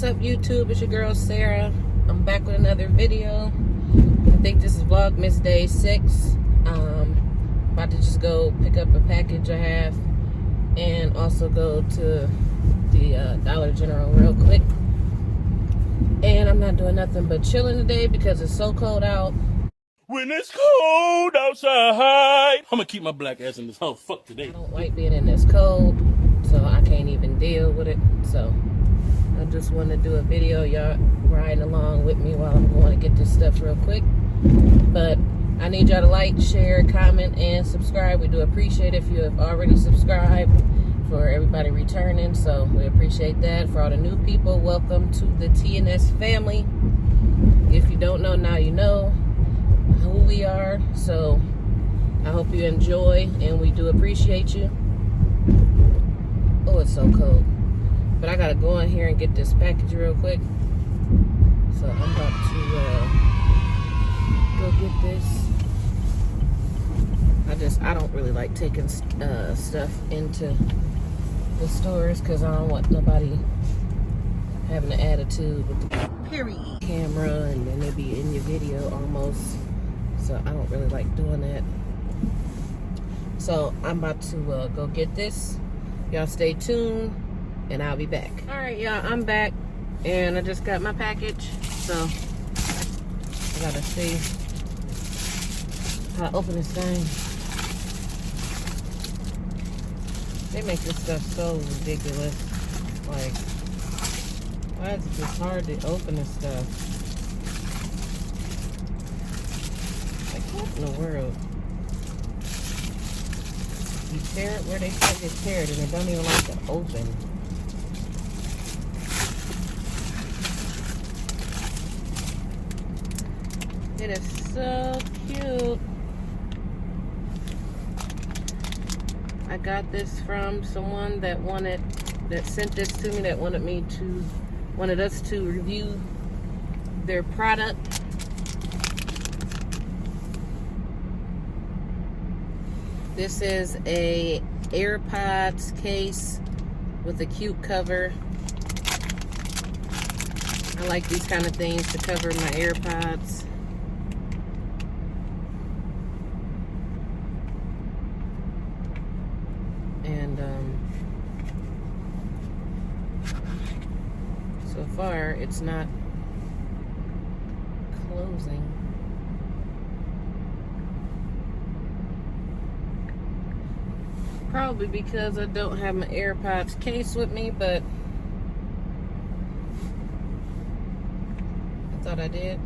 What's up, YouTube? It's your girl Sarah. I'm back with another video. I think this is Vlogmas Day 6. About to just go pick up a package I have and also go to the Dollar General real quick. And I'm not doing nothing but chilling today because it's so cold out. When it's cold outside, I'm gonna keep my black ass in this house. Fuck today. I don't like being in this cold, so I can't even deal with it. So I just want to do a video, y'all riding along with me while I'm going to get this stuff real quick. But I need y'all to like, share, comment, and subscribe. We do appreciate if you have already subscribed. For everybody returning, so we appreciate that. For all the new people, welcome to the TNS family. If you don't know, now you know who we are. So I hope you enjoy, and we do appreciate you. Oh, it's so cold. But I gotta go in here and get this package real quick. So I'm about to go get this. I don't really like taking stuff into the stores because I don't want nobody having an attitude with the camera and then they be in your video almost. So I don't really like doing that. So I'm about to go get this. Y'all stay tuned and I'll be back. All right, y'all, I'm back and I just got my package. So I gotta see how to open this thing. They make this stuff so ridiculous. Like, why is it just hard to open this stuff? Like, what in the world? You tear it where they said they tear it and they don't even like to open. It is so cute. I got this from someone that sent this to me, that wanted us to review their product. This is a AirPods case with a cute cover. I like these kind of things to cover my AirPods. And so far it's not closing. Probably because I don't have my AirPods case with me, but I thought I did.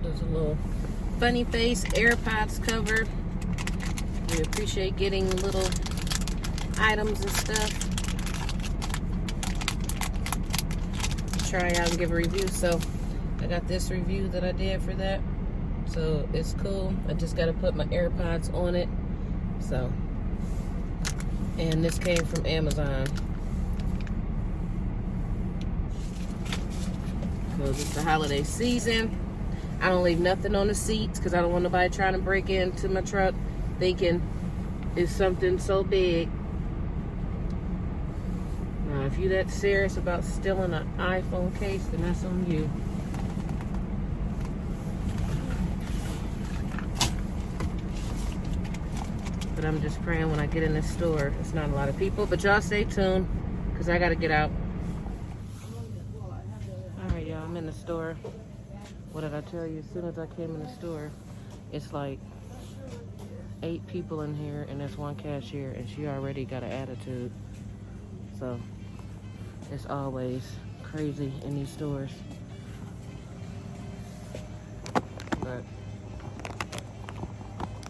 There's a little funny face AirPods cover. We appreciate getting little items and stuff. Try out and give a review. So I got this review that I did for that. So it's cool. I just got to put my AirPods on it. So, and this came from Amazon. Because it's the holiday season. I don't leave nothing on the seats because I don't want nobody trying to break into my truck thinking it's something so big. Now, if you're that serious about stealing an iPhone case, then that's on you. But I'm just praying when I get in this store, it's not a lot of people. But y'all stay tuned because I got to get out. All right, y'all, I'm in the store. What did I tell you? As soon as I came in the store, it's like 8 people in here and there's one cashier and she already got an attitude. So it's always crazy in these stores. But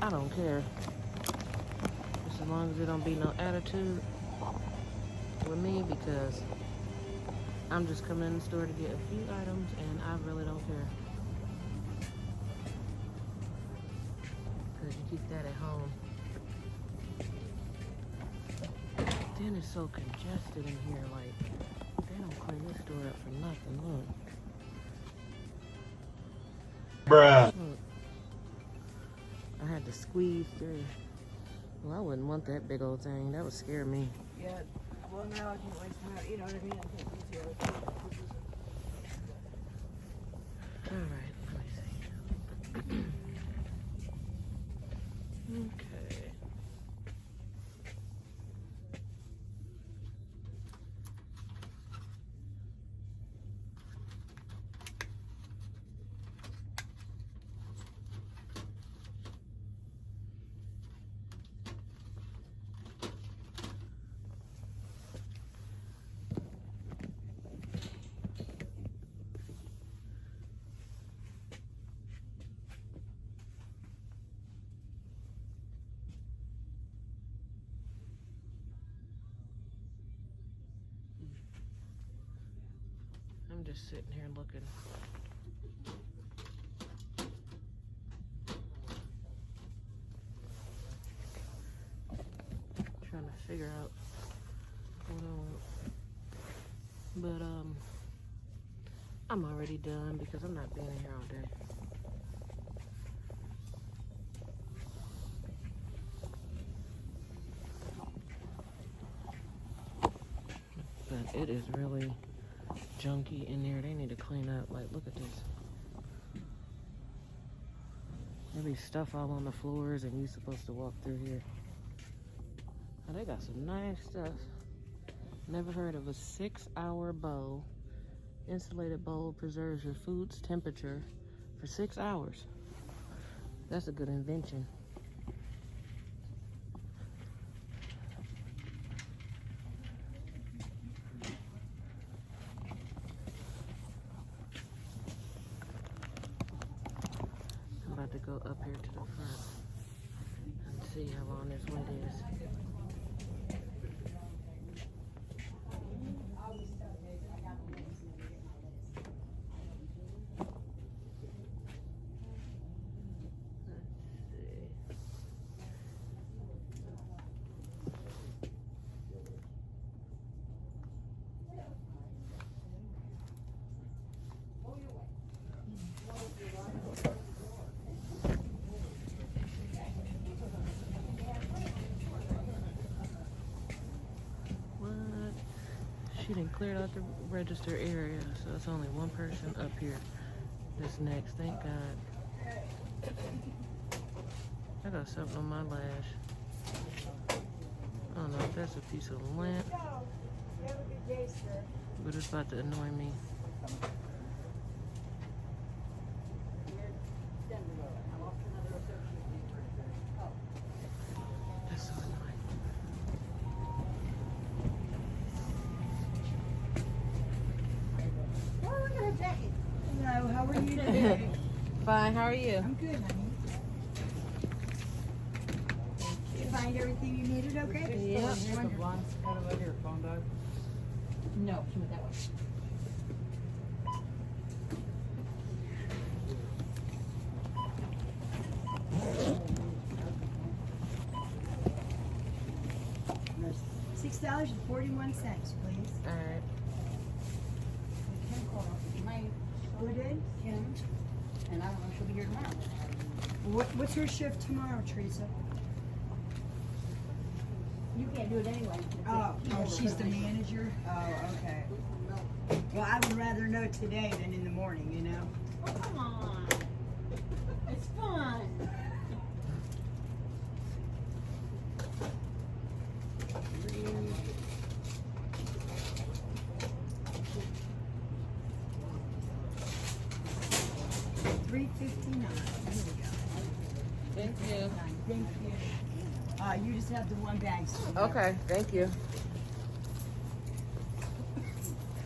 I don't care. Just as long as there don't be no attitude with me, because I'm just coming in the store to get a few items and I really don't care. Because you keep that at home. Then it's so congested in here, like, they don't clean this store up for nothing, look. Bruh. Look. I had to squeeze through. Well, I wouldn't want that big old thing. That would scare me. Yeah. Well, now I can't waste time. You know what I mean? I can't use the other thing. All right, let me see. Okay. I'm just sitting here looking. Trying to figure out what I want. But I'm already done because I'm not being here all day. But it is really junky in there. They need to clean up. Like, look at this. There be stuff all on the floors and you're supposed to walk through here. Oh, they got some nice stuff. Never heard of a 6-hour bowl. Insulated bowl preserves your food's temperature for 6 hours. That's a good invention. I'm about to go up here to the front and see how long this wait is. She didn't clear out the register area, so it's only one person up here. This next, thank God. I got something on my lash. I don't know if that's a piece of lint, but it's about to annoy me. That's so annoying. Oh, look at her jacket. Hello, how are you today? Fine, how are you? I'm good, honey. Did you find everything you needed, okay? Yeah. No, she went that way. $6.41, please. All right. Who did? Kim, and I don't know if she'll be here tomorrow. What's her shift tomorrow, Teresa? You can't do it anyway. Oh, she's the manager? Oh, okay. Well, I would rather know today than in the morning, you know? Oh, come on. It's fun. $3.59. There we go. Thank you. Thank you. You just have the one bag. So Okay, thank you.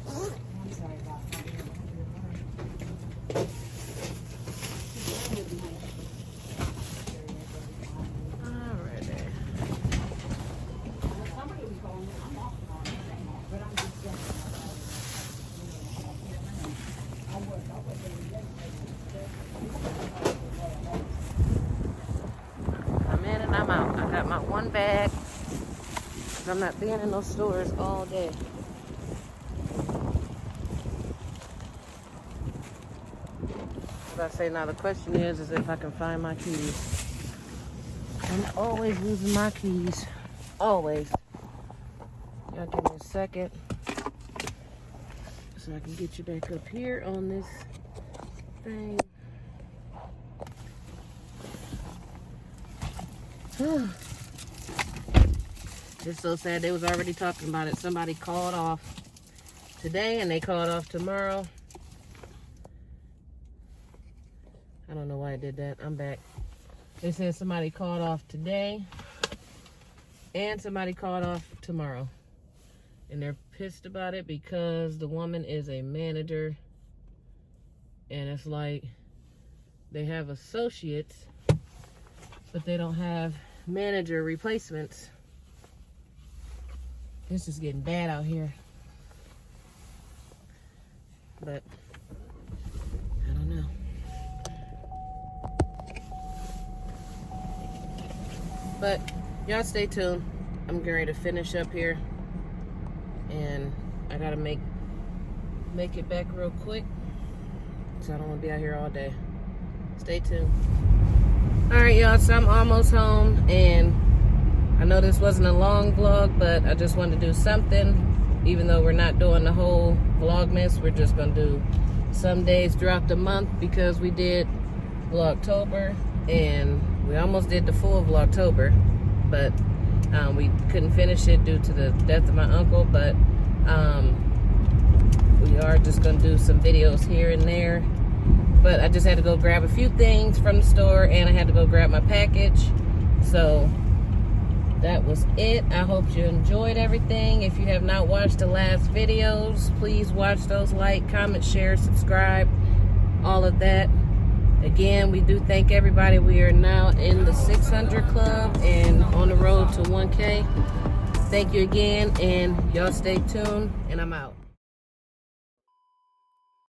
I'm sorry about that. Alrighty. Somebody will be calling me. I'm off tomorrow, but I'm just I'm in and I'm out. I got my one bag. 'Cause I'm not being in those stores all day. As I say now, the question is if I can find my keys. I'm always losing my keys. Always. Y'all give me a second so I can get you back up here on this thing. It's so sad. They was already talking about it. Somebody called off today and they called off tomorrow. I don't know why I did that. I'm back. They said somebody called off today and somebody called off tomorrow. And they're pissed about it because the woman is a manager. And it's like they have associates, but they don't have manager replacements. This is getting bad out here. But I don't know. But y'all stay tuned. I'm getting ready to finish up here. And I gotta make it back real quick. So I don't wanna be out here all day. Stay tuned. Alright y'all, so I'm almost home and I know this wasn't a long vlog, but I just wanted to do something. Even though we're not doing the whole Vlogmas, we're just gonna do some days throughout the month because we did Vlogtober and we almost did the full Vlogtober, but we couldn't finish it due to the death of my uncle. But we are just gonna do some videos here and there. But I just had to go grab a few things from the store and I had to go grab my package. So that was it. I hope you enjoyed everything. If you have not watched the last videos, please watch those. Like, comment, share, subscribe, all of that. Again, we do thank everybody. We are now in the 600 club and on the road to 1K. Thank you again, and y'all stay tuned, and I'm out.